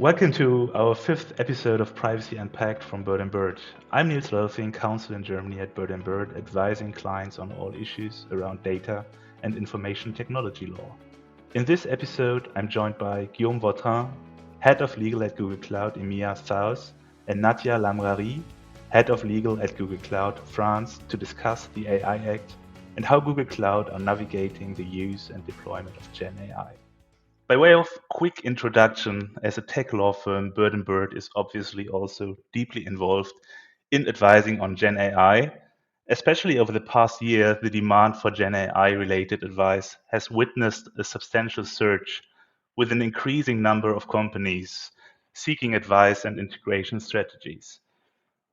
Welcome to our fifth episode of Privacy Unpacked from Bird and Bird. I'm Niels Lelfing, counsel in Germany at Bird and Bird, advising clients on all issues around data and information technology law. In this episode, I'm joined by Guillaume Vautrin, head of legal at Google Cloud EMEA South, and Nadia Lamrari, head of legal at Google Cloud France, to discuss the AI Act and how Google Cloud are navigating the use and deployment of Gen AI. By way of quick introduction, as a tech law firm, Bird& Bird is obviously also deeply involved in advising on Gen AI. Especially over the past year, the demand for Gen AI-related advice has witnessed a substantial surge, with an increasing number of companies seeking advice and integration strategies.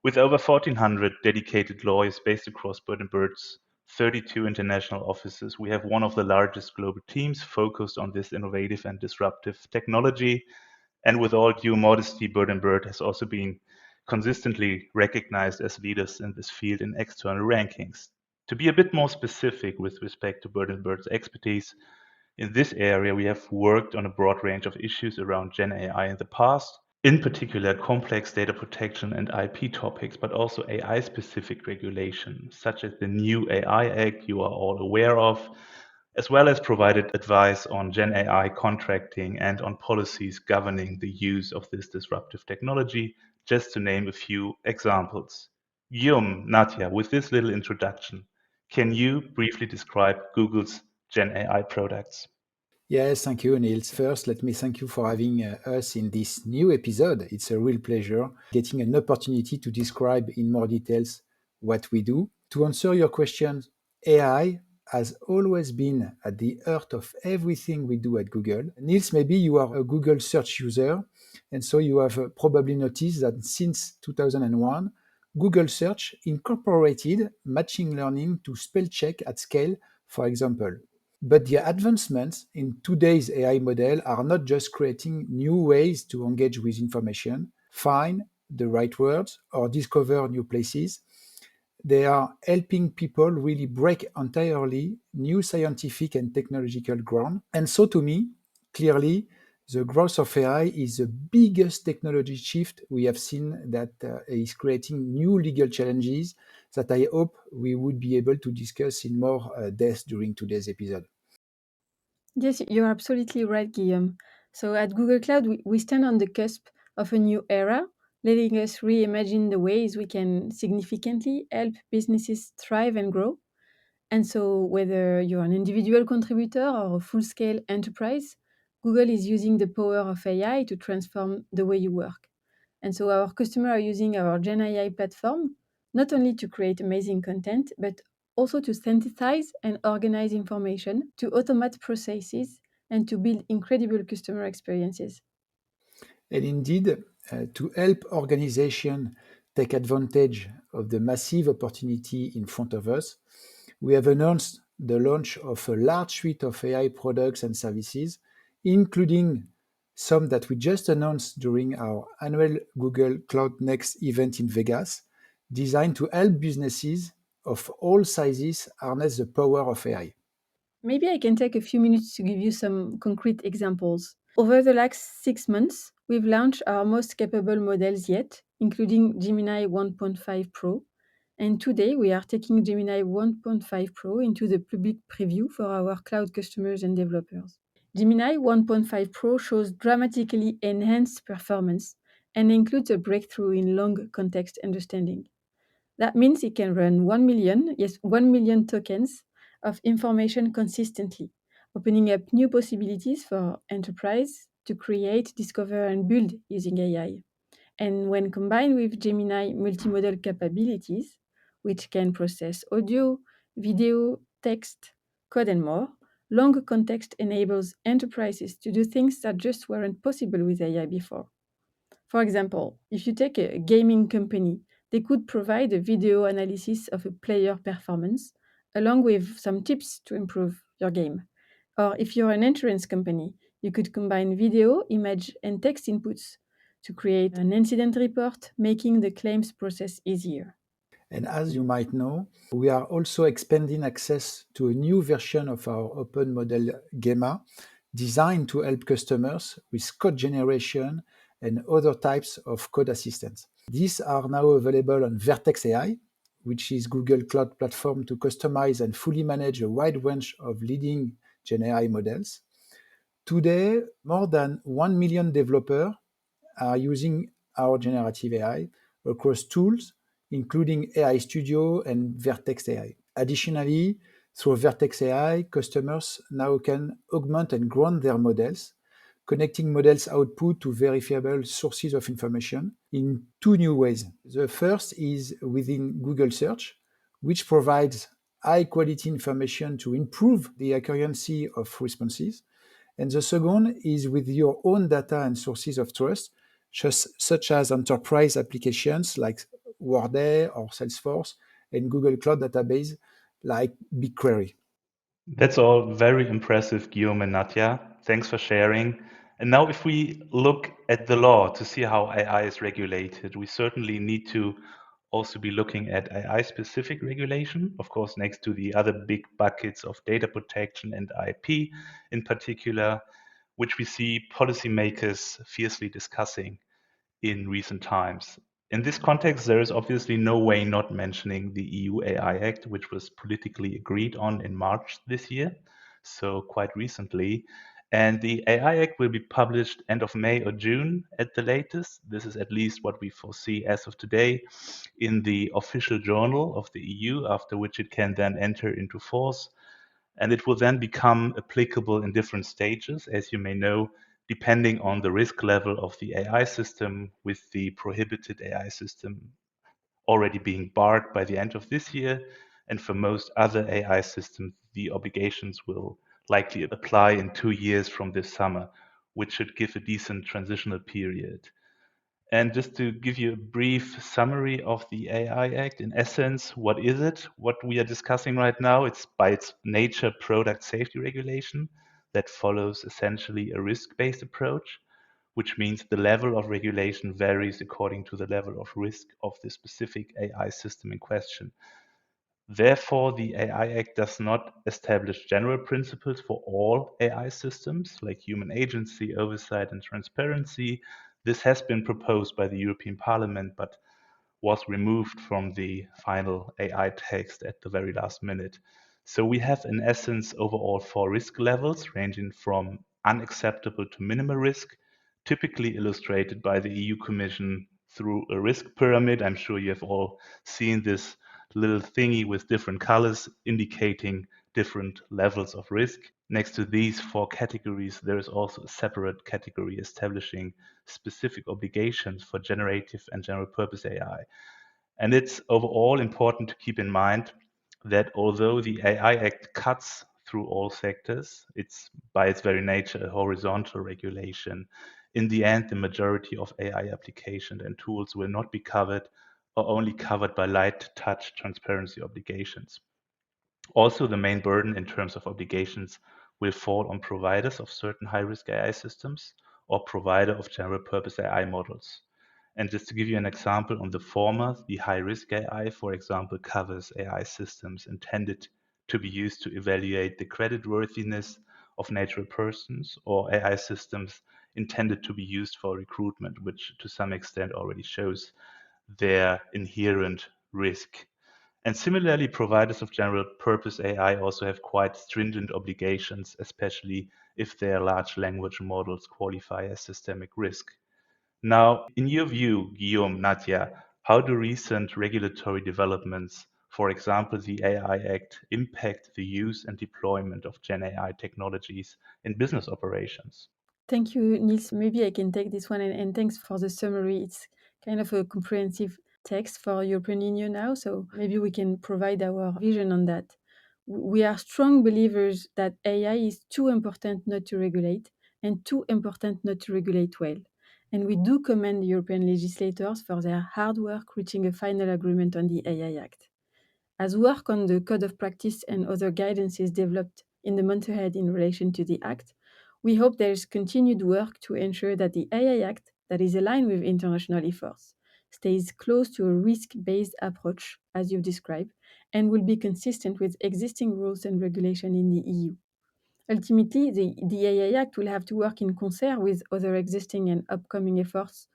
With over 1,400 dedicated lawyers based across Bird& Bird's 32 international offices, we have one of the largest global teams focused on this innovative and disruptive technology. And with all due modesty, Bird& Bird has also been consistently recognized as leaders in this field in external rankings. To be a bit more specific with respect to Bird& Bird's expertise, in this area, we have worked on a broad range of issues around Gen AI in the past, in particular complex data protection and IP topics, but also AI-specific regulation, such as the new AI Act you are all aware of, as well as provided advice on Gen AI contracting and on policies governing the use of this disruptive technology, just to name a few examples. Guillaume, Nadia, with this little introduction, can you briefly describe Google's Gen AI products? Yes, thank you, Niels. First, let me thank you for having us in this new episode. It's a real pleasure getting an opportunity to describe in more details what we do. To answer your question, AI has always been at the heart of everything we do at Google. Niels, maybe you are a Google search user, and so you have probably noticed that since 2001, Google Search incorporated machine learning to spell check at scale, for example. But the advancements in today's AI model are not just creating new ways to engage with information, find the right words, or discover new places. They are helping people really break entirely new scientific and technological ground. And so, to me, clearly, the growth of AI is the biggest technology shift we have seen that is creating new legal challenges that I hope we would be able to discuss in more depth during today's episode. Yes, you're absolutely right, Guillaume. So at Google Cloud, we stand on the cusp of a new era, letting us reimagine the ways we can significantly help businesses thrive and grow. And so, whether you're an individual contributor or a full scale enterprise, Google is using the power of AI to transform the way you work. And so, our customers are using our Gen AI platform not only to create amazing content, but also to synthesize and organize information, to automate processes, and to build incredible customer experiences. And indeed, to help organizations take advantage of the massive opportunity in front of us, we have announced the launch of a large suite of AI products and services, including some that we just announced during our annual Google Cloud Next event in Vegas, designed to help businesses of all sizes harness the power of AI. Maybe I can take a few minutes to give you some concrete examples. Over the last 6 months, we've launched our most capable models yet, including Gemini 1.5 Pro. And today, we are taking Gemini 1.5 Pro into the public preview for our cloud customers and developers. Gemini 1.5 Pro shows dramatically enhanced performance and includes a breakthrough in long context understanding. That means it can run 1 million, yes, 1 million tokens of information consistently, opening up new possibilities for enterprise to create, discover, and build using AI. And when combined with Gemini multimodal capabilities, which can process audio, video, text, code, and more, long context enables enterprises to do things that just weren't possible with AI before. For example, if you take a gaming company, they could provide a video analysis of a player performance along with some tips to improve your game. Or if you're an insurance company, you could combine video, image, and text inputs to create an incident report, making the claims process easier. And as you might know, we are also expanding access to a new version of our open model Gemma, designed to help customers with code generation and other types of code assistants. These are now available on Vertex AI, which is Google Cloud Platform to customize and fully manage a wide range of leading Gen AI models. Today, more than 1 million developers are using our generative AI across tools, including AI Studio and Vertex AI. Additionally, through Vertex AI, customers now can augment and ground their models, connecting models output to verifiable sources of information in two new ways. The first is within Google Search, which provides high quality information to improve the accuracy of responses. And the second is with your own data and sources of trust, such as enterprise applications like Workday or Salesforce and Google Cloud Database like BigQuery. That's all very impressive, Guillaume and Nadia. Thanks for sharing. And now, if we look at the law to see how AI is regulated, we certainly need to also be looking at AI specific regulation, of course, next to the other big buckets of data protection and IP in particular, which we see policymakers fiercely discussing in recent times. In this context, there is obviously no way not mentioning the EU AI Act, which was politically agreed on in March this year, so quite recently. And the AI Act will be published end of May or June at the latest. This is at least what we foresee as of today in the official journal of the EU, after which it can then enter into force. And it will then become applicable in different stages, as you may know, depending on the risk level of the AI system, with the prohibited AI system already being barred by the end of this year. And for most other AI systems, the obligations will likely apply in 2 years from this summer, which should give a decent transitional period. And just to give you a brief summary of the AI Act, in essence, what is it? What we are discussing right now, it's by its nature product safety regulation that follows essentially a risk-based approach, which means the level of regulation varies according to the level of risk of the specific AI system in question. Therefore, the AI Act does not establish general principles for all AI systems, like human agency, oversight, and transparency. This has been proposed by the European Parliament, but was removed from the final AI text at the very last minute. So we have, in essence, overall 4 risk levels, ranging from unacceptable to minimal risk, typically illustrated by the EU Commission through a risk pyramid. I'm sure you have all seen this little thingy with different colors indicating different levels of risk. Next to these 4 categories, there is also a separate category establishing specific obligations for generative and general purpose AI. And it's overall important to keep in mind that although the AI Act cuts through all sectors, it's by its very nature a horizontal regulation. In the end, the majority of AI applications and tools will not be covered or only covered by light touch transparency obligations. Also, the main burden in terms of obligations will fall on providers of certain high-risk AI systems or provider of general purpose AI models. And just to give you an example on the former, the high-risk AI, for example, covers AI systems intended to be used to evaluate the creditworthiness of natural persons, or AI systems intended to be used for recruitment, which to some extent already shows their inherent risk. And similarly, providers of general purpose AI also have quite stringent obligations, especially if their large language models qualify as systemic risk. Now, in your view, Guillaume, Nadia, how do recent regulatory developments, for example, the AI Act, impact the use and deployment of Gen AI technologies in business operations? Thank you, Nils. Maybe I can take this one, and thanks for the summary. It's kind of a comprehensive text for European Union now, so maybe we can provide our vision on that. We are strong believers that AI is too important not to regulate and too important not to regulate well. And we do commend European legislators for their hard work reaching a final agreement on the AI Act. As work on the Code of Practice and other guidance is developed in the months ahead in relation to the Act, we hope there is continued work to ensure that the AI Act, that is aligned with international efforts, stays close to a risk-based approach, as you've described, and will be consistent with existing rules and regulation in the EU. Ultimately, the AI Act will have to work in concert with other existing and upcoming efforts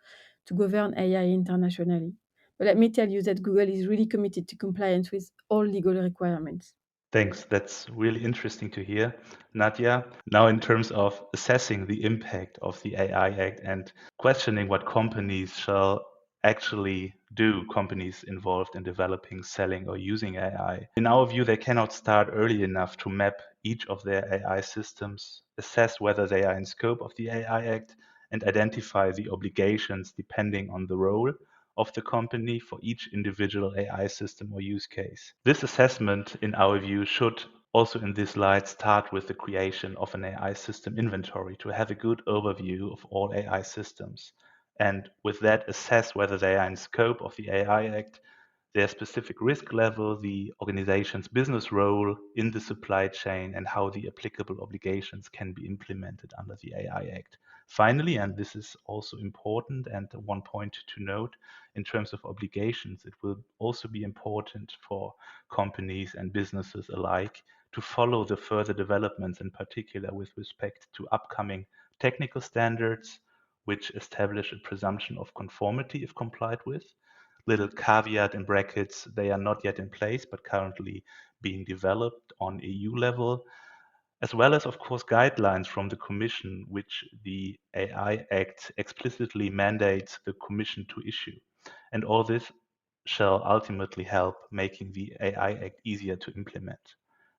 to govern AI internationally. But let me tell you that Google is really committed to compliance with all legal requirements. Thanks. That's really interesting to hear, Nadia. Now, in terms of assessing the impact of the AI Act and questioning what companies shall actually do, companies involved in developing, selling, or using AI, in our view, they cannot start early enough to map each of their AI systems, assess whether they are in scope of the AI Act, and identify the obligations depending on the role of the company for each individual AI system or use case. This assessment, in our view, should also in this light start with the creation of an AI system inventory to have a good overview of all AI systems. And with that, assess whether they are in scope of the AI Act, their specific risk level, the organization's business role in the supply chain, and how the applicable obligations can be implemented under the AI Act. Finally, and this is also important and one point to note, in terms of obligations, it will also be important for companies and businesses alike to follow the further developments, in particular with respect to upcoming technical standards, which establish a presumption of conformity if complied with. Little caveat in brackets, they are not yet in place, but currently being developed on EU level, as well as, of course, guidelines from the Commission, which the AI Act explicitly mandates the Commission to issue. And all this shall ultimately help making the AI Act easier to implement.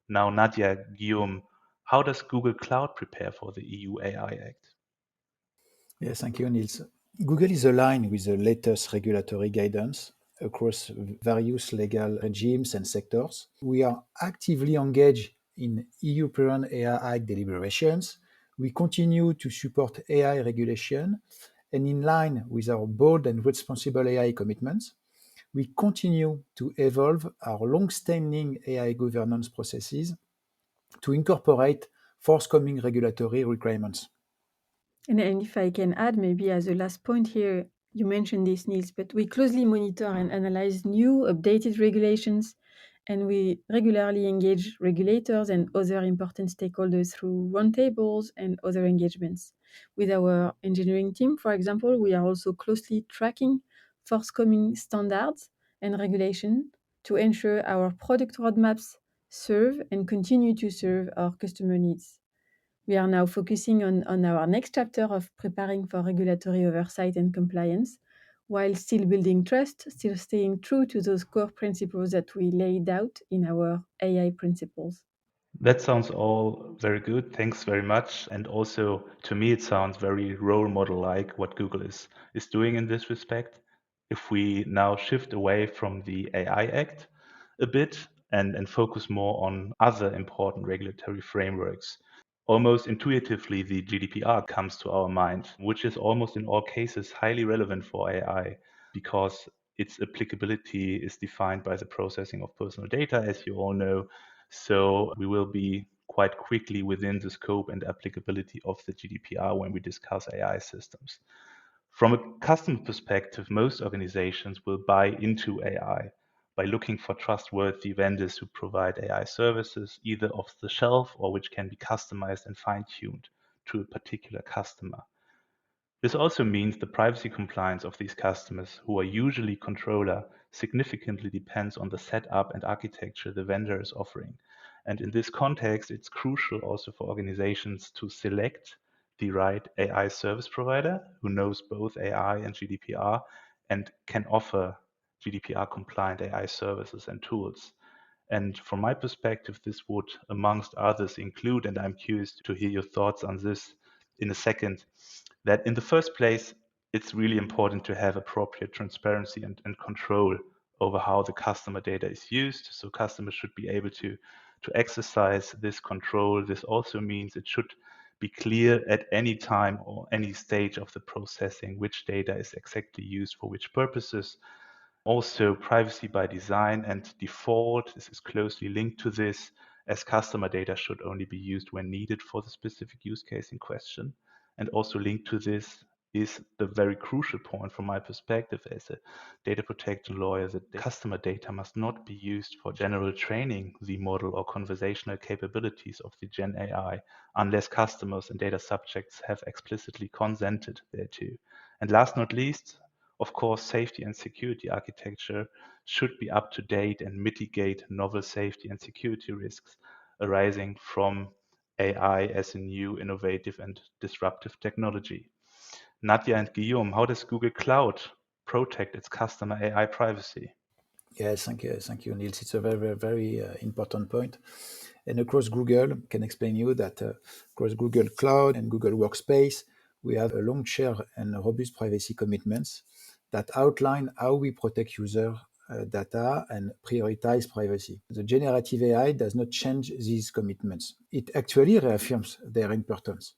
Now, Nadia, Guillaume, how does Google Cloud prepare for the EU AI Act? Yes, thank you, Niels. Google is aligned with the latest regulatory guidance across various legal regimes and sectors. We are actively engaged in EU parent AI Act deliberations. We continue to support AI regulation, and in line with our bold and responsible AI commitments, we continue to evolve our long-standing AI governance processes to incorporate forthcoming regulatory requirements. And if I can add, maybe as a last point here, you mentioned this, Niels, but we closely monitor and analyze new updated regulations, and we regularly engage regulators and other important stakeholders through roundtables and other engagements. With our engineering team, for example, we are also closely tracking forthcoming standards and regulation to ensure our product roadmaps serve and continue to serve our customer needs. We are now focusing on our next chapter of preparing for regulatory oversight and compliance, while still building trust, still staying true to those core principles that we laid out in our AI principles. That sounds all very good. Thanks very much. And also, to me, it sounds very role model like what Google is doing in this respect. If we now shift away from the AI Act a bit and focus more on other important regulatory frameworks, almost intuitively, the GDPR comes to our mind, which is almost in all cases highly relevant for AI because its applicability is defined by the processing of personal data, as you all know. So we will be quite quickly within the scope and applicability of the GDPR when we discuss AI systems. From a customer perspective, most organizations will buy into AI by looking for trustworthy vendors who provide AI services, either off the shelf or which can be customized and fine tuned to a particular customer. This also means the privacy compliance of these customers, who are usually controller, significantly depends on the setup and architecture the vendor is offering. And in this context, it's crucial also for organizations to select the right AI service provider who knows both AI and GDPR and can offer GDPR compliant AI services and tools. And from my perspective, this would, amongst others, include, and I'm curious to hear your thoughts on this in a second, that in the first place, it's really important to have appropriate transparency and control over how the customer data is used. So customers should be able to exercise this control. This also means it should be clear at any time or any stage of the processing which data is exactly used for which purposes. Also, privacy by design and default, this is closely linked to this, as customer data should only be used when needed for the specific use case in question. And also linked to this is the very crucial point from my perspective as a data protection lawyer, that the customer data must not be used for general training the model or conversational capabilities of the Gen AI unless customers and data subjects have explicitly consented thereto. And last not least, of course, safety and security architecture should be up to date and mitigate novel safety and security risks arising from AI as a new, innovative, and disruptive technology. Nadia and Guillaume, how does Google Cloud protect its customer AI privacy? Yes, thank you, Niels. It's a very important point. And across Google, I can explain you that across Google Cloud and Google Workspace, we have a long share and robust privacy commitments that outline how we protect user data and prioritize privacy. The generative AI does not change these commitments. It actually reaffirms their importance.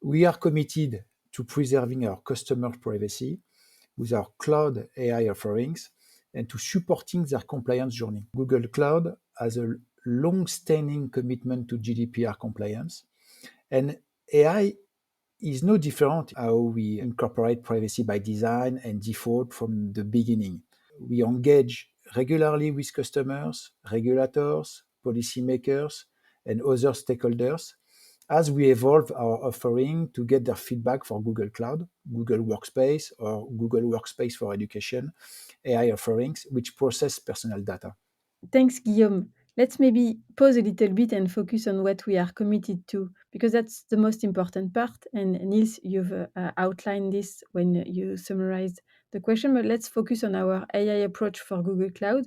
We are committed to preserving our customer privacy with our cloud AI offerings and to supporting their compliance journey. Google Cloud has a long-standing commitment to GDPR compliance, and AI is no different how we incorporate privacy by design and default from the beginning. We engage regularly with customers, regulators, policymakers, and other stakeholders as we evolve our offering to get their feedback for Google Cloud, Google Workspace, or Google Workspace for Education AI offerings, which process personal data. Thanks, Guillaume. Let's maybe pause a little bit and focus on what we are committed to, because that's the most important part. And Niels, you've outlined this when you summarized the question, but let's focus on our AI approach for Google Cloud,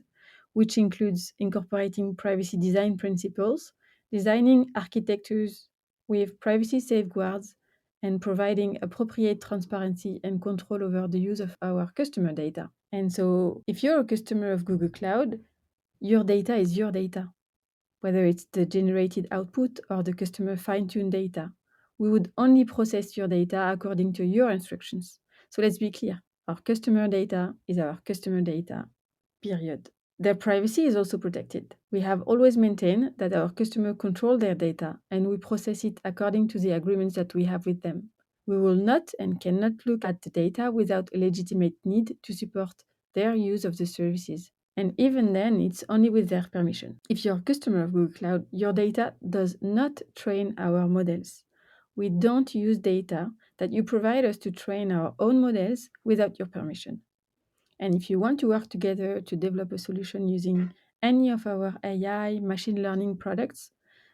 which includes incorporating privacy design principles, designing architectures with privacy safeguards, and providing appropriate transparency and control over the use of our customer data. And so if you're a customer of Google Cloud, your data is your data, whether it's the generated output or the customer fine-tuned data. We would only process your data according to your instructions. So let's be clear. Our customer data is our customer data, period. Their privacy is also protected. We have always maintained that our customers control their data and we process it according to the agreements that we have with them. We will not and cannot look at the data without a legitimate need to support their use of the services. And even then, it's only with their permission. If you're a customer of Google Cloud, your data does not train our models. We don't use data that you provide us to train our own models without your permission. And if you want to work together to develop a solution using any of our AI machine learning products,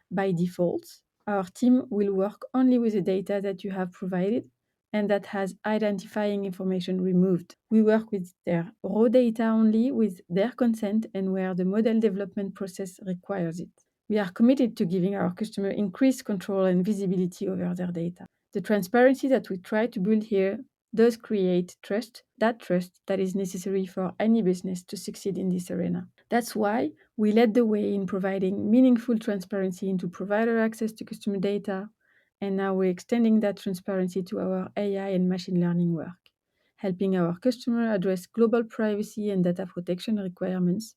by default, our team will work only with the data that you have provided and that has identifying information removed. We work with their raw data only with their consent and where the model development process requires it. We are committed to giving our customer increased control and visibility over their data. The transparency that we try to build here does create trust that is necessary for any business to succeed in this arena. That's why we led the way in providing meaningful transparency into provider access to customer data, and now we're extending that transparency to our AI and machine learning work, helping our customer address global privacy and data protection requirements,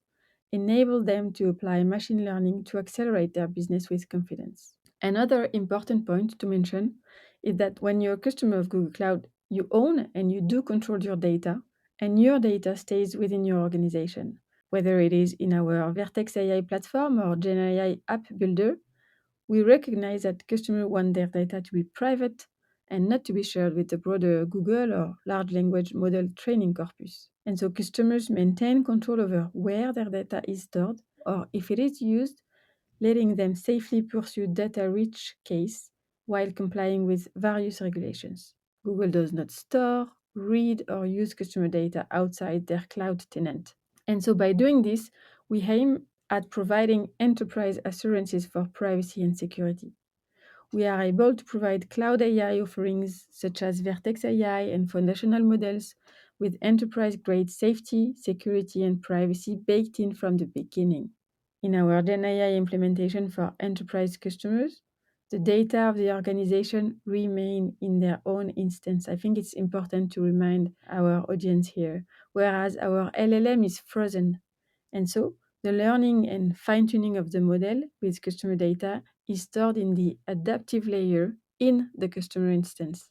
enable them to apply machine learning to accelerate their business with confidence. Another important point to mention is that when you're a customer of Google Cloud, you own and you do control your data, and your data stays within your organization. Whether it is in our Vertex AI platform or Gen AI app builder, we recognize that customers want their data to be private and not to be shared with the broader Google or large language model training corpus. And so customers maintain control over where their data is stored or if it is used, letting them safely pursue data-rich case while complying with various regulations. Google does not store, read, or use customer data outside their cloud tenant. And so by doing this, we aim at providing enterprise assurances for privacy and security. We are able to provide cloud AI offerings such as Vertex AI and foundational models with enterprise-grade safety, security, and privacy baked in from the beginning. In our Gen AI implementation for enterprise customers, the data of the organization remain in their own instance. I think it's important to remind our audience here, whereas our LLM is frozen. And so the learning and fine-tuning of the model with customer data is stored in the adaptive layer in the customer instance.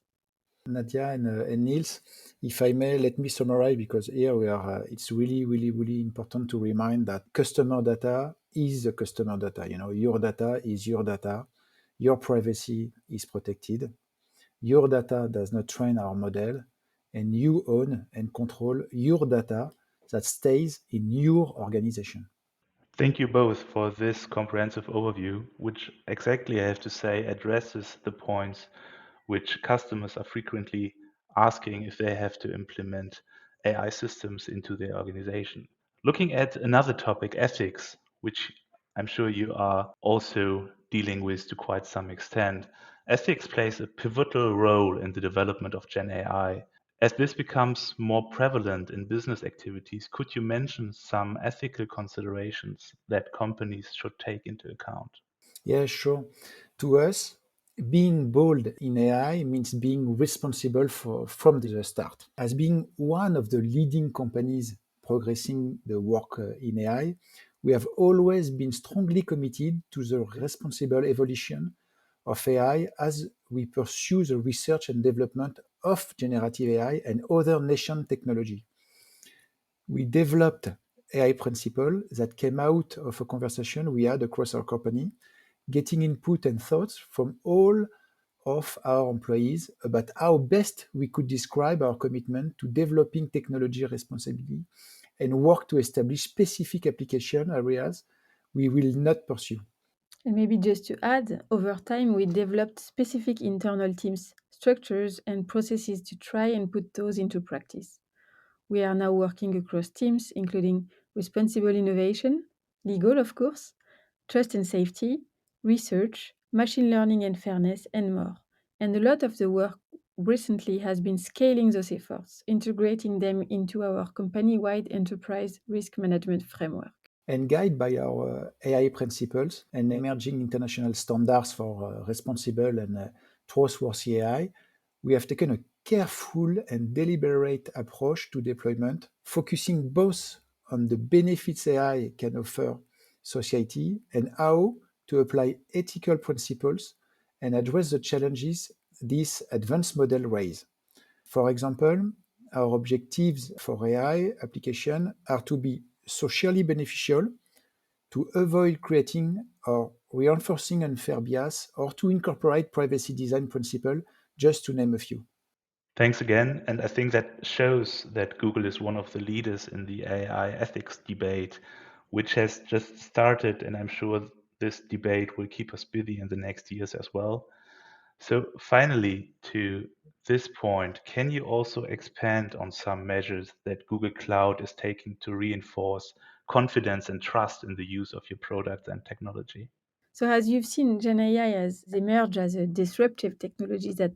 Nadia and Niels, if I may, let me summarize because here we are. It's really important to remind that customer data is the customer data. Your data is your data. Your privacy is protected. Your data does not train our model, and you own and control your data that stays in your organization. Thank you both for this comprehensive overview, which exactly, I have to say, addresses the points which customers are frequently asking if they have to implement AI systems into their organization. Looking at another topic, ethics, which I'm sure you are also dealing with to quite some extent. Ethics plays a pivotal role in the development of Gen AI. As this becomes more prevalent in business activities, could you mention some ethical considerations that companies should take into account? Yeah, sure. To us, being bold in AI means being responsible from the start. As being one of the leading companies progressing the work in AI, we have always been strongly committed to the responsible evolution of AI as we pursue the research and development of generative AI and other nation technology. We developed AI principles that came out of a conversation we had across our company, getting input and thoughts from all of our employees about how best we could describe our commitment to developing technology responsibly and work to establish specific application areas we will not pursue. And maybe just to add, over time, we developed specific internal teams, structures, and processes to try and put those into practice. We are now working across teams, including responsible innovation, legal, of course, trust and safety, research, machine learning and fairness, and more. And a lot of the work recently has been scaling those efforts, integrating them into our company wide enterprise risk management framework. And guided by our AI principles and emerging international standards for responsible and trustworthy AI, we have taken a careful and deliberate approach to deployment, focusing both on the benefits AI can offer society and how to apply ethical principles and address the challenges these advanced models raise. For example, our objectives for AI application are to be socially beneficial, to avoid creating or reinforcing unfair bias, or to incorporate privacy design principle, just to name a few. Thanks again. And I think that shows that Google is one of the leaders in the AI ethics debate, which has just started. And I'm sure this debate will keep us busy in the next years as well. So, finally, to this point, can you also expand on some measures that Google Cloud is taking to reinforce confidence and trust in the use of your products and technology? So, as you've seen, Gen AI has emerged as a disruptive technology that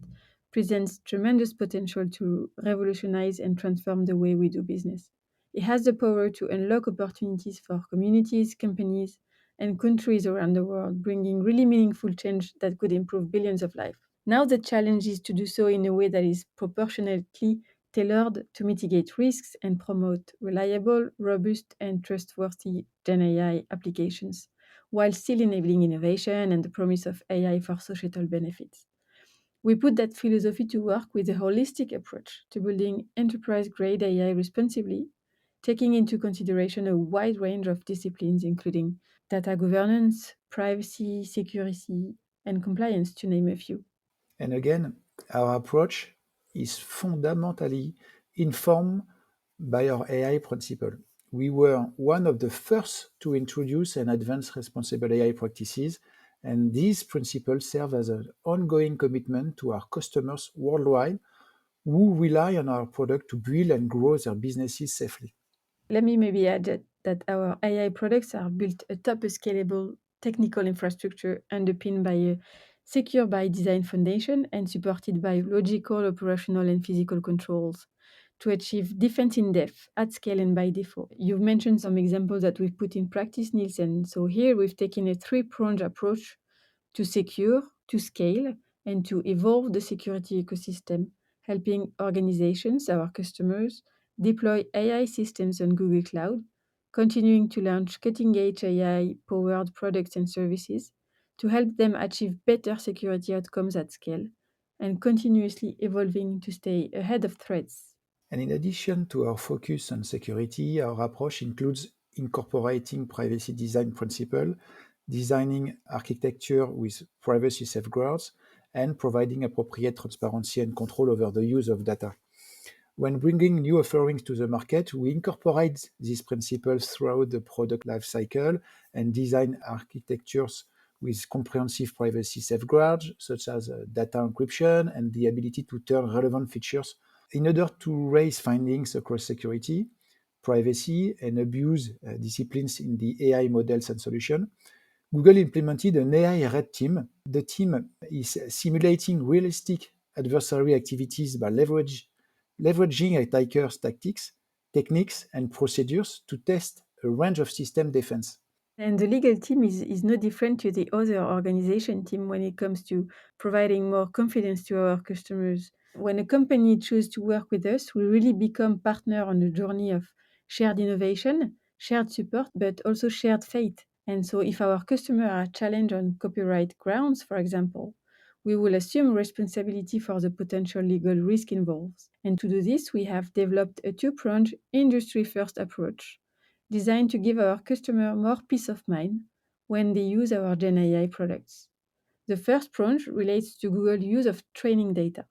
presents tremendous potential to revolutionize and transform the way we do business. It has the power to unlock opportunities for communities, companies, and countries around the world, bringing really meaningful change that could improve billions of lives. Now, the challenge is to do so in a way that is proportionately tailored to mitigate risks and promote reliable, robust, and trustworthy Gen AI applications, while still enabling innovation and the promise of AI for societal benefits. We put that philosophy to work with a holistic approach to building enterprise grade AI responsibly, taking into consideration a wide range of disciplines, including data governance, privacy, security, and compliance, to name a few. And again, our approach is fundamentally informed by our AI principle. We were one of the first to introduce and advance responsible AI practices, and these principles serve as an ongoing commitment to our customers worldwide who rely on our product to build and grow their businesses safely. Let me maybe add that our AI products are built atop a scalable technical infrastructure underpinned by a secure by design foundation and supported by logical, operational, and physical controls to achieve defense in depth, at scale, and by default. You've mentioned some examples that we've put in practice, Nielsen. So here we've taken a three-pronged approach to secure, to scale, and to evolve the security ecosystem, helping organizations, our customers, deploy AI systems on Google Cloud, continuing to launch cutting-edge AI-powered products and services to help them achieve better security outcomes at scale, and continuously evolving to stay ahead of threats. And in addition to our focus on security, our approach includes incorporating privacy design principle, designing architecture with privacy safeguards, and providing appropriate transparency and control over the use of data. When bringing new offerings to the market, we incorporate these principles throughout the product lifecycle and design architectures with comprehensive privacy safeguards, such as data encryption and the ability to turn relevant features in order to raise findings across security, privacy, and abuse disciplines in the AI models and solutions. Google implemented an AI red team. The team is simulating realistic adversary activities by leveraging attackers' tactics, techniques, and procedures to test a range of system defense. And the legal team is no different to the other organization team when it comes to providing more confidence to our customers. When a company chooses to work with us, we really become partner on a journey of shared innovation, shared support, but also shared faith. And so if our customers are challenged on copyright grounds, for example, we will assume responsibility for the potential legal risk involved. And to do this, we have developed a two-pronged industry-first approach designed to give our customer more peace of mind when they use our Gen AI products. The first prong relates to Google's use of training data,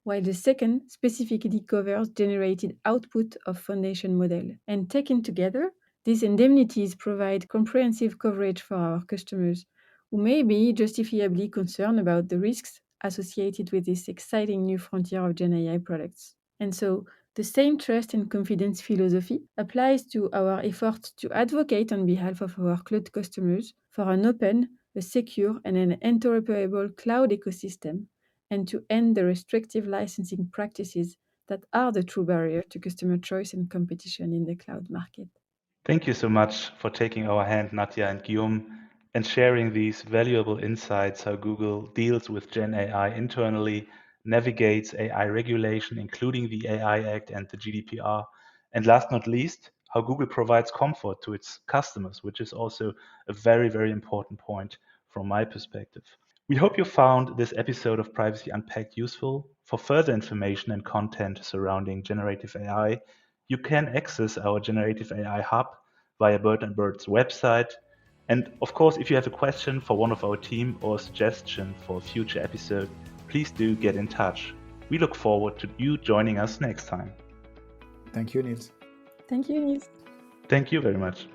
while the second specifically covers generated output of foundation model. And taken together, these indemnities provide comprehensive coverage for our customers who may be justifiably concerned about the risks associated with this exciting new frontier of Gen AI products. And so, the same trust and confidence philosophy applies to our effort to advocate on behalf of our cloud customers for an open, a secure, and an interoperable cloud ecosystem, and to end the restrictive licensing practices that are the true barrier to customer choice and competition in the cloud market. Thank you so much for taking our hand, Nadia and Guillaume, and sharing these valuable insights how Google deals with Gen AI internally, navigates AI regulation, including the AI Act and the GDPR, and last not least, how Google provides comfort to its customers, which is also a very, very important point from my perspective. We hope you found this episode of Privacy Unpacked useful. For further information and content surrounding generative AI, you can access our Generative AI Hub via Bird and Bird's website. And of course, if you have a question for one of our team or a suggestion for a future episode, please do get in touch. We look forward to you joining us next time. Thank you, Niels. Thank you, Nils. Thank you very much.